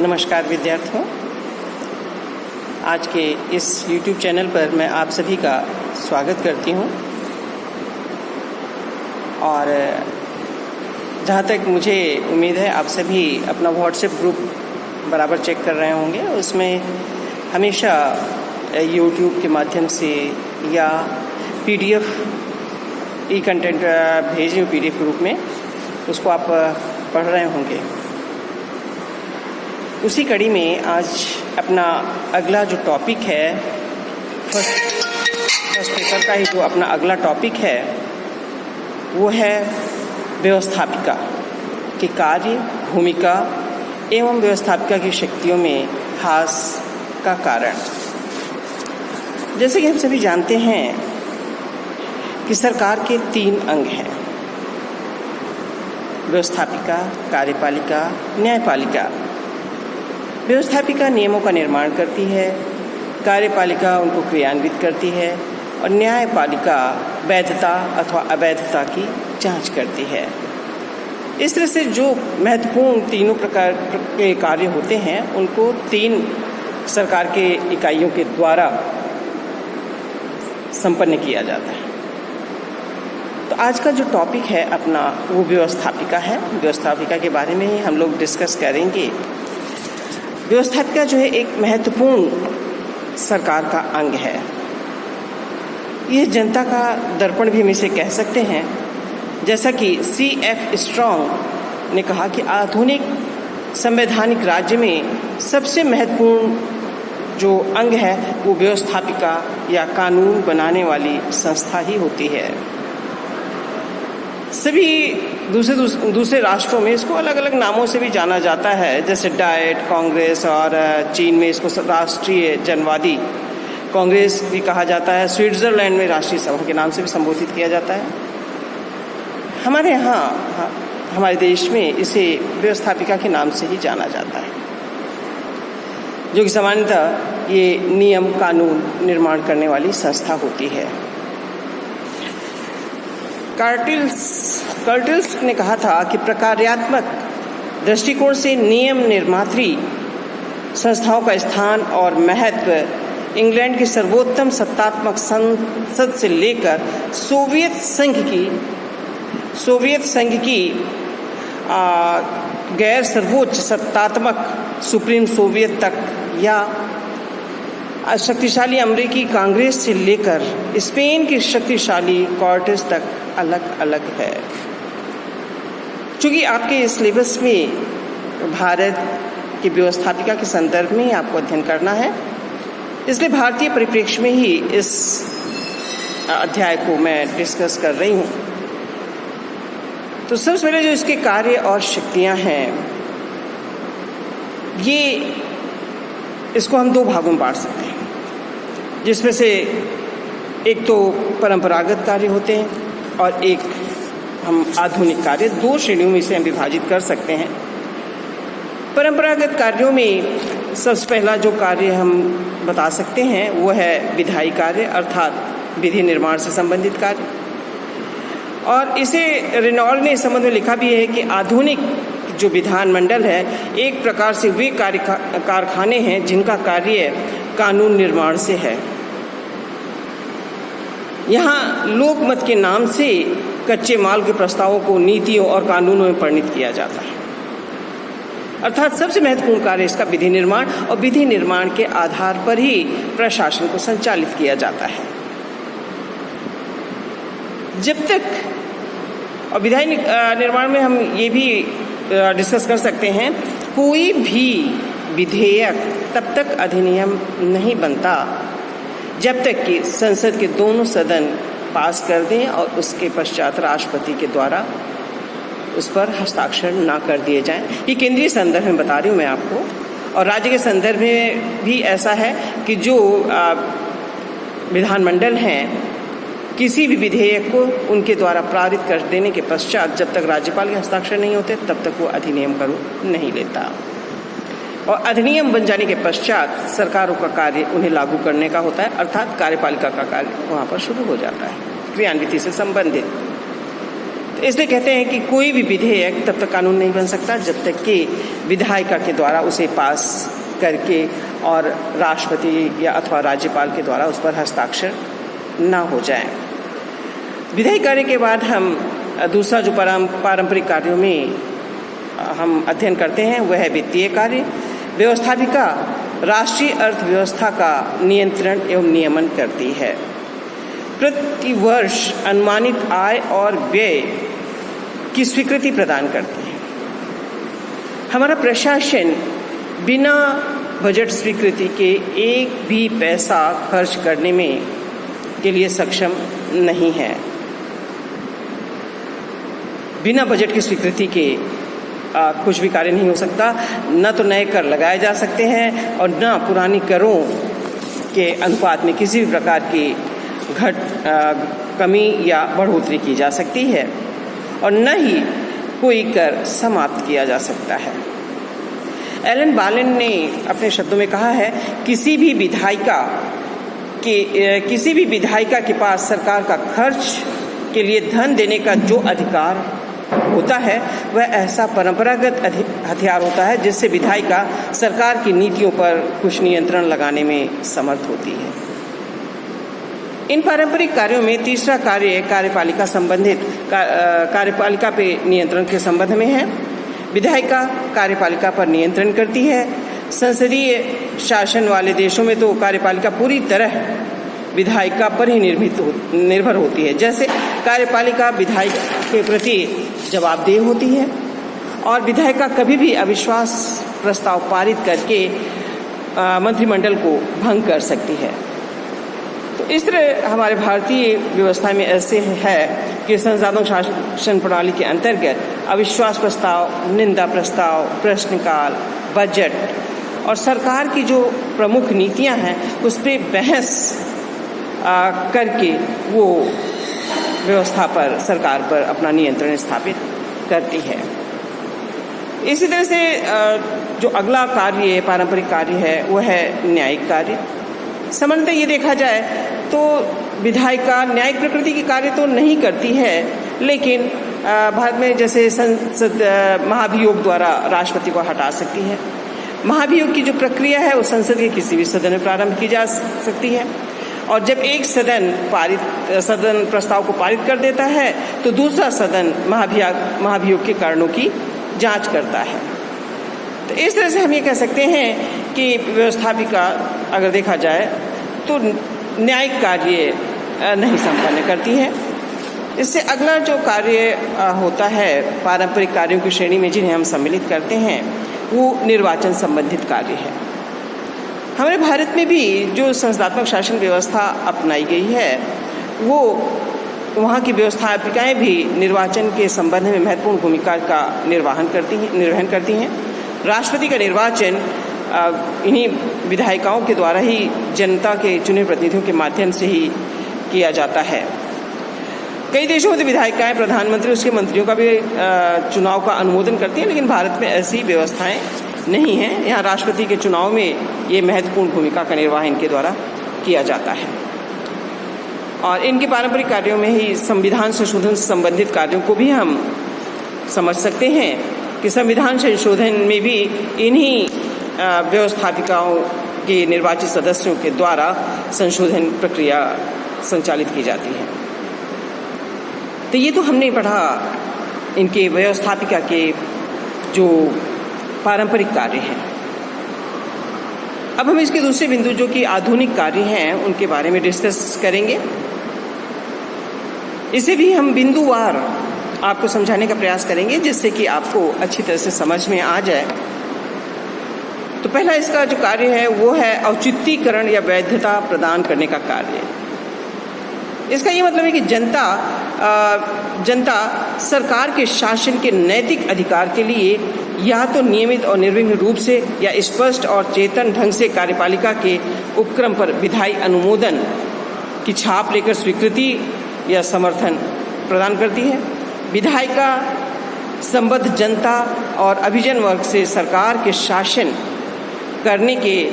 नमस्कार विद्यार्थियों, आज के इस YouTube चैनल पर मैं आप सभी का स्वागत करती हूं। और जहां तक मुझे उम्मीद है आप सभी अपना व्हाट्सएप ग्रुप बराबर चेक कर रहे होंगे। उसमें हमेशा YouTube के माध्यम से या PDF ई कंटेंट भेजे PDF के रूप में उसको आप पढ़ रहे होंगे। उसी कड़ी में आज अपना अगला जो टॉपिक है, फर्स्ट पेपर का ही जो अपना अगला टॉपिक है वो है व्यवस्थापिका के कार्य, भूमिका एवं व्यवस्थापिका की शक्तियों में ह्रास का कारण। जैसे कि हम सभी जानते हैं कि सरकार के 3 अंग हैं: व्यवस्थापिका, कार्यपालिका, न्यायपालिका। व्यवस्थापिका नियमों का निर्माण करती है, कार्यपालिका उनको क्रियान्वित करती है और न्यायपालिका वैधता अथवा अवैधता की जांच करती है। इस तरह से जो महत्वपूर्ण तीनों प्रकार के कार्य होते हैं उनको 3 सरकार के इकाइयों के द्वारा संपन्न किया जाता है। तो आज का जो टॉपिक है अपना वो व्यवस्थापिका है। व्यवस्थापिका के बारे में ही हम लोग डिस्कस करेंगे। व्यवस्थापिका जो है एक महत्वपूर्ण सरकार का अंग है। यह जनता का दर्पण भी हम इसे कह सकते हैं। जैसा कि C.F. स्ट्रॉन्ग ने कहा कि आधुनिक संवैधानिक राज्य में सबसे महत्वपूर्ण जो अंग है वो व्यवस्थापिका या कानून बनाने वाली संस्था ही होती है। सभी दूसरे राष्ट्रों में इसको अलग अलग नामों से भी जाना जाता है, जैसे डाइट कांग्रेस, और चीन में इसको राष्ट्रीय जनवादी कांग्रेस भी कहा जाता है। स्विट्जरलैंड में राष्ट्रीय सभा के नाम से भी संबोधित किया जाता है। हमारे यहाँ हमारे देश में इसे व्यवस्थापिका के नाम से ही जाना जाता है, जो कि सामान्यतः ये नियम कानून निर्माण करने वाली संस्था होती है। कर्टिल्स ने कहा था कि प्रकार्यात्मक दृष्टिकोण से नियम निर्मात्री संस्थाओं का स्थान और महत्व इंग्लैंड की सर्वोत्तम सत्तात्मक संसद से लेकर सोवियत संघ की गैर सर्वोच्च सत्तात्मक सुप्रीम सोवियत तक या शक्तिशाली अमेरिकी कांग्रेस से लेकर स्पेन की शक्तिशाली कॉर्टेस तक अलग अलग है। चूँकि आपके सिलेबस में भारत की व्यवस्थापिका के संदर्भ में आपको अध्ययन करना है, इसलिए भारतीय परिप्रेक्ष्य में ही इस अध्याय को मैं डिस्कस कर रही हूँ। तो सबसे पहले जो इसके कार्य और शक्तियाँ हैं, ये इसको हम 2 भागों में बांट सकते हैं, जिसमें से एक तो परंपरागत कार्य होते हैं और एक हम आधुनिक कार्य। 2 श्रेणियों में इसे हम विभाजित कर सकते हैं। परंपरागत कार्यों में सबसे पहला जो कार्य हम बता सकते हैं वो है विधायी कार्य, अर्थात विधि निर्माण से संबंधित कार्य। और इसे रेनॉल्ड ने इस संबंध में लिखा भी है कि आधुनिक जो विधानमंडल है एक प्रकार से वे कारखाने हैं जिनका कार्य कानून निर्माण से है। यहाँ लोकमत के नाम से कच्चे माल के प्रस्तावों को नीतियों और कानूनों में परिणित किया जाता है। अर्थात सबसे महत्वपूर्ण कार्य इसका विधि निर्माण, और विधि निर्माण के आधार पर ही प्रशासन को संचालित किया जाता है। जब तक, और विधायी निर्माण में हम ये भी डिस्कस कर सकते हैं, कोई भी विधेयक तब तक अधिनियम नहीं बनता जब तक कि संसद के दोनों सदन पास कर दें और उसके पश्चात राष्ट्रपति के द्वारा उस पर हस्ताक्षर ना कर दिए जाएं। ये केंद्रीय संदर्भ में बता रही हूँ मैं आपको, और राज्य के संदर्भ में भी ऐसा है कि जो विधानमंडल हैं किसी भी विधेयक को उनके द्वारा पारित कर देने के पश्चात जब तक राज्यपाल के हस्ताक्षर नहीं होते तब तक वो अधिनियम का रूप नहीं लेता। और अधिनियम बन जाने के पश्चात सरकारों का कार्य उन्हें लागू करने का होता है, अर्थात कार्यपालिका का कार्य वहाँ पर शुरू हो जाता है, क्रियान्विति से संबंधित। इसलिए कहते हैं कि कोई भी विधेयक तब तक कानून नहीं बन सकता जब तक कि विधायिका के द्वारा उसे पास करके और राष्ट्रपति या अथवा राज्यपाल के द्वारा उस पर हस्ताक्षर ना हो जाए। विधायी कार्य के बाद हम दूसरा जो पारंपरिक कार्यों में हम अध्ययन करते हैं वह है वित्तीय कार्य। व्यवस्थापिका राष्ट्रीय अर्थव्यवस्था का नियंत्रण एवं नियमन करती है। प्रति वर्ष अनुमानित आय और व्यय की स्वीकृति प्रदान करती है। हमारा प्रशासन बिना बजट स्वीकृति के एक भी पैसा खर्च करने में के लिए सक्षम नहीं है। बिना बजट की स्वीकृति के कुछ भी कार्य नहीं हो सकता। न तो नए कर लगाए जा सकते हैं और न पुरानी करों के अनुपात में किसी भी प्रकार की कमी या बढ़ोतरी की जा सकती है और न ही कोई कर समाप्त किया जा सकता है। एलन बालेन ने अपने शब्दों में कहा है, किसी भी विधायिका के पास सरकार का खर्च के लिए धन देने का जो अधिकार होता है वह ऐसा परंपरागत हथियार होता है जिससे विधायिका सरकार की नीतियों पर कुछ नियंत्रण लगाने में समर्थ होती है। इन पारंपरिक कार्यों में तीसरा कार्य कार्यपालिका पे नियंत्रण के संबंध में है। विधायिका कार्यपालिका पर नियंत्रण करती है। संसदीय शासन वाले देशों में तो कार्यपालिका पूरी तरह विधायिका पर ही निर्भर होती है। जैसे कार्यपालिका विधायक के प्रति जवाबदेह होती है और विधायिका कभी भी अविश्वास प्रस्ताव पारित करके मंत्रिमंडल को भंग कर सकती है। तो इस तरह हमारे भारतीय व्यवस्था में ऐसे है कि संसाधन शासन प्रणाली के अंतर्गत अविश्वास प्रस्ताव, निंदा प्रस्ताव, प्रश्नकाल, बजट और सरकार की जो प्रमुख नीतियां हैं उस पर बहस करके वो व्यवस्था पर, सरकार पर अपना नियंत्रण स्थापित करती है। इसी तरह से जो अगला कार्य पारंपरिक कार्य है वो है न्यायिक कार्य। सामान्यतः ये देखा जाए तो विधायिका न्यायिक प्रकृति के कार्य तो नहीं करती है, लेकिन भारत में जैसे संसद महाभियोग द्वारा राष्ट्रपति को हटा सकती है। महाभियोग की जो प्रक्रिया है वो संसद के किसी भी सदन में प्रारंभ की जा सकती है और जब एक सदन प्रस्ताव को पारित कर देता है तो दूसरा सदन महाभियोग के कारणों की जांच करता है। तो इस तरह से हम ये कह सकते हैं कि व्यवस्थापिका अगर देखा जाए तो न्यायिक कार्य नहीं संपन्न करती है। इससे अगला जो कार्य होता है पारंपरिक कार्यों की श्रेणी में जिन्हें हम सम्मिलित करते हैं वो निर्वाचन संबंधित कार्य है। हमारे भारत में भी जो संस्थात्मक शासन व्यवस्था अपनाई गई है वो वहाँ की व्यवस्थापिकाएं भी निर्वाचन के संबंध में महत्वपूर्ण भूमिका का निर्वहन करती हैं। राष्ट्रपति का निर्वाचन इन्हीं विधायिकाओं के द्वारा ही जनता के चुने प्रतिनिधियों के माध्यम से ही किया जाता है। कई देशों में तो विधायिकाएं प्रधानमंत्री उसके मंत्रियों का भी चुनाव का अनुमोदन करती हैं, लेकिन भारत में ऐसी व्यवस्थाएं नहीं हैं। यहाँ राष्ट्रपति के चुनाव में ये महत्वपूर्ण भूमिका का निर्वाह इनके द्वारा किया जाता है और इनके पारंपरिक कार्यों में ही संविधान संशोधन से संबंधित कार्यों को भी हम समझ सकते हैं कि संविधान संशोधन में भी इन्हीं व्यवस्थापिकाओं के निर्वाचित सदस्यों के द्वारा संशोधन प्रक्रिया संचालित की जाती है। तो ये तो हमने पढ़ा इनके व्यवस्थापिका के जो पारंपरिक कार्य हैं। अब हम इसके दूसरे बिंदु जो कि आधुनिक कार्य हैं उनके बारे में डिस्कस करेंगे। इसे भी हम बिंदुवार आपको समझाने का प्रयास करेंगे जिससे कि आपको अच्छी तरह से समझ में आ जाए। तो पहला इसका जो कार्य है वो है औचित्यीकरण या वैधता प्रदान करने का कार्य। इसका ये मतलब है कि जनता सरकार के शासन के नैतिक अधिकार के लिए या तो नियमित और निर्विघ्न रूप से या स्पष्ट और चेतन ढंग से कार्यपालिका के उपक्रम पर विधायी अनुमोदन की छाप लेकर स्वीकृति या समर्थन प्रदान करती है। विधायिका संबद्ध जनता और अभिजन वर्ग से सरकार के शासन करने के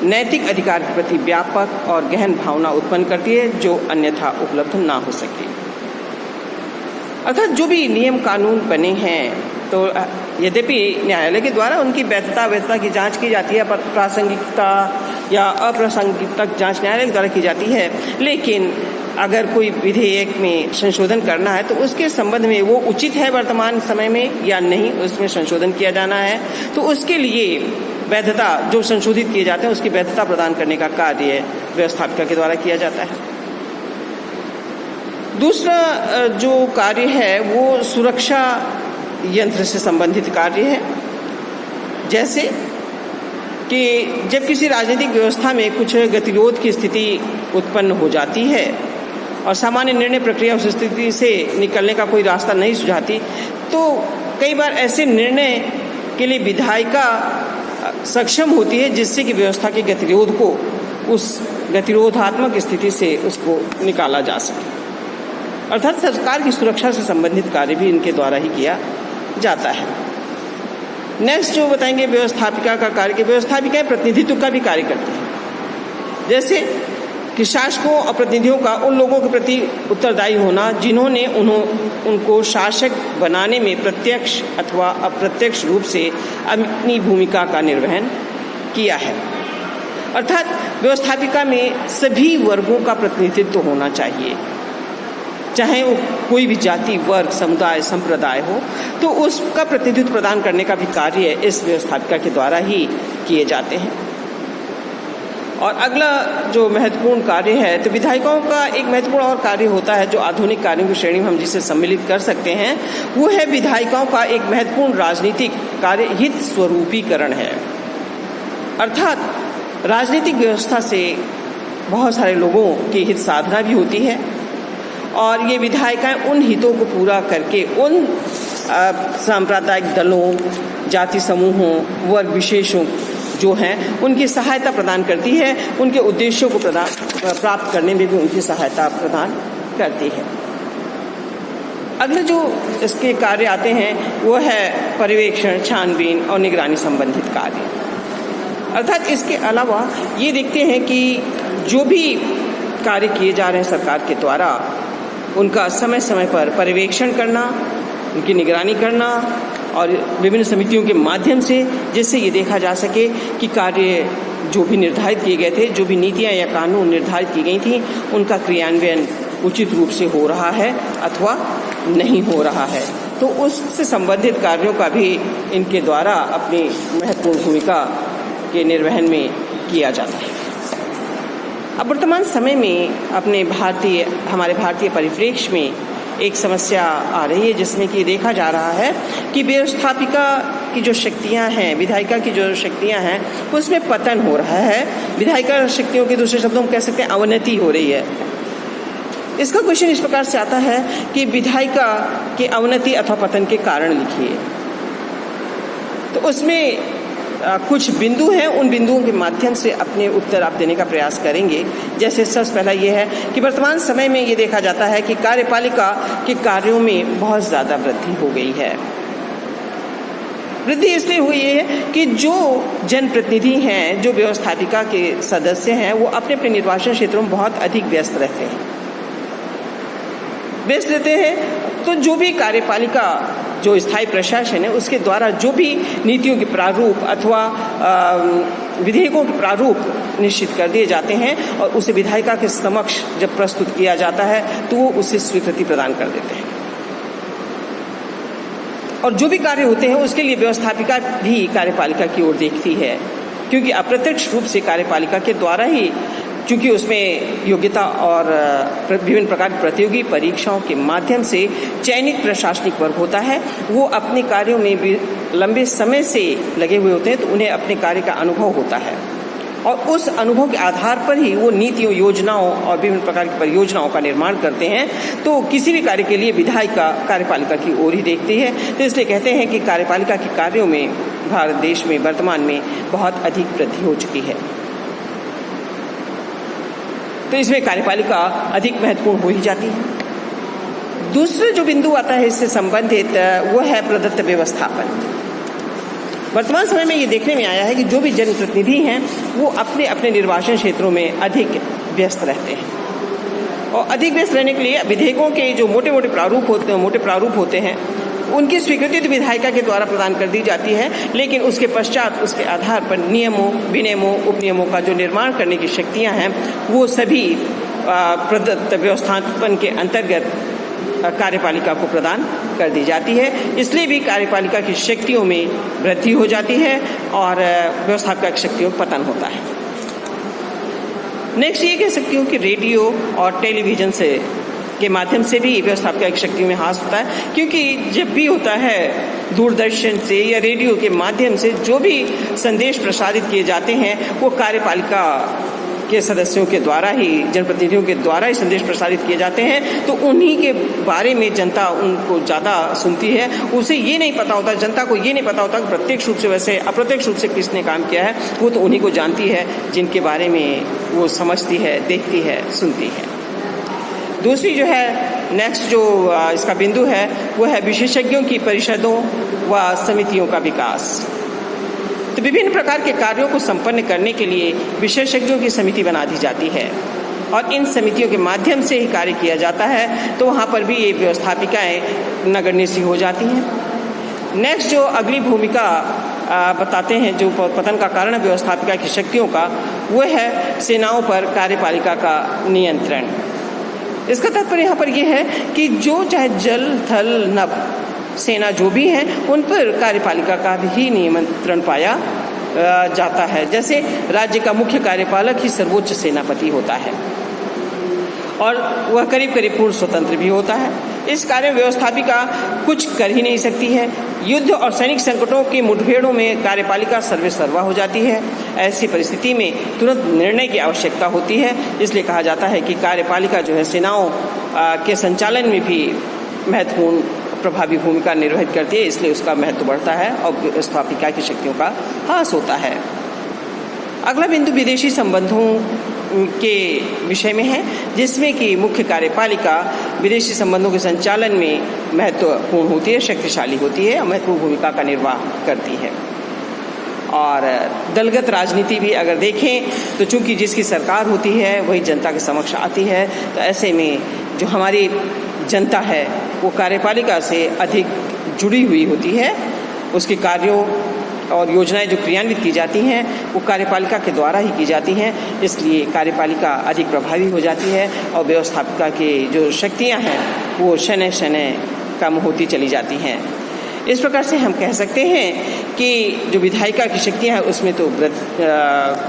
नैतिक अधिकार के प्रति व्यापक और गहन भावना उत्पन्न करती है जो अन्यथा उपलब्ध ना हो सके। अर्थात जो भी नियम कानून बने हैं तो यद्यपि न्यायालय के द्वारा उनकी वैधता की जांच की जाती है, प्रासंगिकता या अप्रासंगिकता जांच न्यायालय के द्वारा की जाती है, लेकिन अगर कोई विधेयक में संशोधन करना है तो उसके संबंध में वो उचित है वर्तमान समय में या नहीं, उसमें संशोधन किया जाना है, तो उसके लिए वैधता जो संशोधित किए जाते हैं उसकी वैधता प्रदान करने का कार्य व्यवस्थापिका के द्वारा किया जाता है। दूसरा जो कार्य है वो सुरक्षा यंत्र से संबंधित कार्य है, जैसे कि जब किसी राजनीतिक व्यवस्था में कुछ गतिरोध की स्थिति उत्पन्न हो जाती है और सामान्य निर्णय प्रक्रिया उस स्थिति से निकलने का कोई रास्ता नहीं सुझाती, तो कई बार ऐसे निर्णय के लिए विधायिका सक्षम होती है जिससे कि व्यवस्था के गतिरोध को उस गतिरोधात्मक स्थिति से उसको निकाला जा सके। अर्थात सरकार की सुरक्षा से संबंधित कार्य भी इनके द्वारा ही किया जाता है। नेक्स्ट जो बताएंगे व्यवस्थापिका का कार्य, कि व्यवस्थापिकाएं प्रतिनिधित्व का भी कार्य करती है, जैसे कि शासकों और प्रतिनिधियों का उन लोगों के प्रति उत्तरदायी होना जिन्होंने उनको शासक बनाने में प्रत्यक्ष अथवा अप्रत्यक्ष रूप से अपनी भूमिका का निर्वहन किया है। अर्थात व्यवस्थापिका में सभी वर्गों का प्रतिनिधित्व होना चाहिए, चाहे वो कोई भी जाति, वर्ग, समुदाय, संप्रदाय हो, तो उसका प्रतिनिधित्व प्रदान करने का भी कार्य इस व्यवस्थापिका के द्वारा ही किए जाते हैं। और अगला जो महत्वपूर्ण कार्य है, तो विधायिकाओं का एक महत्वपूर्ण और कार्य होता है जो आधुनिक कार्यों की श्रेणी में हम जिसे सम्मिलित कर सकते हैं, वो है विधायिकाओं का एक महत्वपूर्ण राजनीतिक कार्य हित स्वरूपीकरण है। अर्थात राजनीतिक व्यवस्था से बहुत सारे लोगों की हित साधना भी होती है और ये विधायिकाएं उन हितों को पूरा करके उन सांप्रदायिक दलों, जाति समूहों, वर्ग विशेषों जो हैं उनकी सहायता प्रदान करती है, उनके उद्देश्यों को प्राप्त करने में भी उनकी सहायता प्रदान करती है। अगले जो इसके कार्य आते हैं वो है पर्यवेक्षण, छानबीन और निगरानी संबंधित कार्य। अर्थात इसके अलावा ये देखते हैं कि जो भी कार्य किए जा रहे हैं सरकार के द्वारा उनका समय समय पर पर्यवेक्षण करना, उनकी निगरानी करना और विभिन्न समितियों के माध्यम से, जिससे ये देखा जा सके कि कार्य जो भी निर्धारित किए गए थे, जो भी नीतियां या कानून निर्धारित की गई थी, उनका क्रियान्वयन उचित रूप से हो रहा है अथवा नहीं हो रहा है। तो उससे संबंधित कार्यों का भी इनके द्वारा अपनी महत्वपूर्ण भूमिका के निर्वहन में किया जाता है। अब वर्तमान समय में हमारे भारतीय परिप्रेक्ष्य में एक समस्या आ रही है जिसमें कि देखा जा रहा है कि व्यवस्थापिका की जो शक्तियां हैं, विधायिका की जो शक्तियां हैं, उसमें पतन हो रहा है। विधायिका शक्तियों के दूसरे शब्दों में कह सकते हैं अवनति हो रही है। इसका क्वेश्चन इस प्रकार से आता है कि विधायिका के अवनति अथवा पतन के कारण लिखिए। तो उसमें कुछ बिंदु हैं, उन बिंदुओं के माध्यम से अपने उत्तर आप देने का प्रयास करेंगे। जैसे सबसे पहला ये है कि वर्तमान समय में ये देखा जाता है कि कार्यपालिका के कार्यों में बहुत ज़्यादा वृद्धि हो गई है। वृद्धि इसलिए हुई है कि जो जनप्रतिनिधि हैं, जो व्यवस्थापिका के सदस्य हैं, वो अपने अपने निर्वाचन क्षेत्रों में बहुत अधिक व्यस्त रहते हैं। तो जो भी कार्यपालिका, जो स्थायी प्रशासन है, उसके द्वारा जो भी नीतियों के प्रारूप अथवा विधेयकों के प्रारूप निश्चित कर दिए जाते हैं और उसे विधायिका के समक्ष जब प्रस्तुत किया जाता है तो वो उसे स्वीकृति प्रदान कर देते हैं। और जो भी कार्य होते हैं उसके लिए व्यवस्थापिका भी कार्यपालिका की ओर देखती है, क्योंकि अप्रत्यक्ष रूप से कार्यपालिका के द्वारा ही, क्योंकि उसमें योग्यता और विभिन्न प्रकार की प्रतियोगी परीक्षाओं के माध्यम से चयनित प्रशासनिक वर्ग होता है, वो अपने कार्यों में भी लंबे समय से लगे हुए होते हैं, तो उन्हें अपने कार्य का अनुभव होता है और उस अनुभव के आधार पर ही वो नीतियों, योजनाओं और विभिन्न प्रकार की परियोजनाओं का निर्माण करते हैं। तो किसी भी कार्य के लिए विधायिका कार्यपालिका की ओर ही देखती है। तो इसलिए कहते हैं कि कार्यपालिका के कार्यों में भारत देश में वर्तमान में बहुत अधिक वृद्धि हो चुकी है। तो इसमें कार्यपालिका अधिक महत्वपूर्ण हो ही जाती है। दूसरा जो बिंदु आता है इससे संबंधित वो है प्रदत्त व्यवस्थापन। वर्तमान समय में ये देखने में आया है कि जो भी जनप्रतिनिधि हैं वो अपने अपने निर्वाचन क्षेत्रों में अधिक व्यस्त रहते हैं। और अधिक व्यस्त रहने के लिए विधेयकों के जो मोटे प्रारूप होते हैं उनकी स्वीकृति तो विधायिका के द्वारा प्रदान कर दी जाती है, लेकिन उसके पश्चात उसके आधार पर नियमों, विनियमों, उपनियमों का जो निर्माण करने की शक्तियां हैं वो सभी प्रदत्त व्यवस्थापन के अंतर्गत कार्यपालिका को प्रदान कर दी जाती है। इसलिए भी कार्यपालिका की शक्तियों में वृद्धि हो जाती है और व्यवस्थापक शक्तियों में पतन होता है। नेक्स्ट ये कह सकती हूँ कि रेडियो और टेलीविज़न के माध्यम से भी व्यवस्थापक शक्तियों में ह्रास होता है, क्योंकि जब भी होता है दूरदर्शन से या रेडियो के माध्यम से जो भी संदेश प्रसारित किए जाते हैं वो कार्यपालिका के सदस्यों के द्वारा ही, जनप्रतिनिधियों के द्वारा ही संदेश प्रसारित किए जाते हैं, तो उन्हीं के बारे में जनता उनको ज़्यादा सुनती है। उसे ये नहीं पता होता, जनता को ये नहीं पता होता कि प्रत्यक्ष रूप से वैसे अप्रत्यक्ष रूप से किसने काम किया है, वो तो उन्हीं को जानती है जिनके बारे में वो समझती है, देखती है, सुनती है। दूसरी जो है नेक्स्ट जो इसका बिंदु है वो है विशेषज्ञों की परिषदों व समितियों का विकास। तो विभिन्न प्रकार के कार्यों को संपन्न करने के लिए विशेषज्ञों की समिति बना दी जाती है और इन समितियों के माध्यम से ही कार्य किया जाता है, तो वहाँ पर भी ये व्यवस्थापिकाएं नगण्य सी हो जाती हैं। नेक्स्ट जो अगली भूमिका बताते हैं जो पतन का कारण है व्यवस्थापिका की शक्तियों का, वो है सेनाओं पर कार्यपालिका का नियंत्रण। इसका तात्पर्य यहाँ पर यह है कि जो चाहे जल, थल, नभ सेना जो भी हैं उन पर कार्यपालिका का भी नियंत्रण पाया जाता है। जैसे राज्य का मुख्य कार्यपालक ही सर्वोच्च सेनापति होता है और वह करीब करीब पूर्ण स्वतंत्र भी होता है। इस कार्य व्यवस्थापिका कुछ कर ही नहीं सकती है। युद्ध और सैनिक संकटों की मुठभेड़ों में कार्यपालिका सर्वेसर्वा हो जाती है। ऐसी परिस्थिति में तुरंत निर्णय की आवश्यकता होती है। इसलिए कहा जाता है कि कार्यपालिका जो है सेनाओं के संचालन में भी महत्वपूर्ण प्रभावी भूमिका निर्वहित करती है, इसलिए उसका महत्व बढ़ता है और व्यवस्थापिका की शक्तियों का ह्रास होता है। अगला बिंदु विदेशी संबंधों के विषय में है, जिसमें कि मुख्य कार्यपालिका विदेशी संबंधों के संचालन में महत्वपूर्ण होती है, शक्तिशाली होती है और महत्वपूर्ण भूमिका का निर्वाह करती है। और दलगत राजनीति भी अगर देखें तो चूंकि जिसकी सरकार होती है वही जनता के समक्ष आती है, तो ऐसे में जो हमारी जनता है वो कार्यपालिका से अधिक जुड़ी हुई होती है। उसके कार्यों और योजनाएं जो क्रियान्वित की जाती हैं वो कार्यपालिका के द्वारा ही की जाती हैं, इसलिए कार्यपालिका अधिक प्रभावी हो जाती है और व्यवस्थापिका की जो शक्तियां हैं वो शनय शनय कम होती चली जाती हैं। इस प्रकार से हम कह सकते हैं कि जो विधायिका की शक्तियां हैं उसमें तो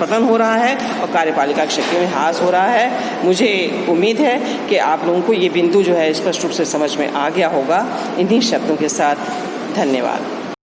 पतन हो रहा है और कार्यपालिका की शक्तियों में ह्रास हो रहा है। मुझे उम्मीद है कि आप लोगों को ये बिंदु जो है स्पष्ट रूप से समझ में आ गया होगा। इन्हीं शब्दों के साथ धन्यवाद।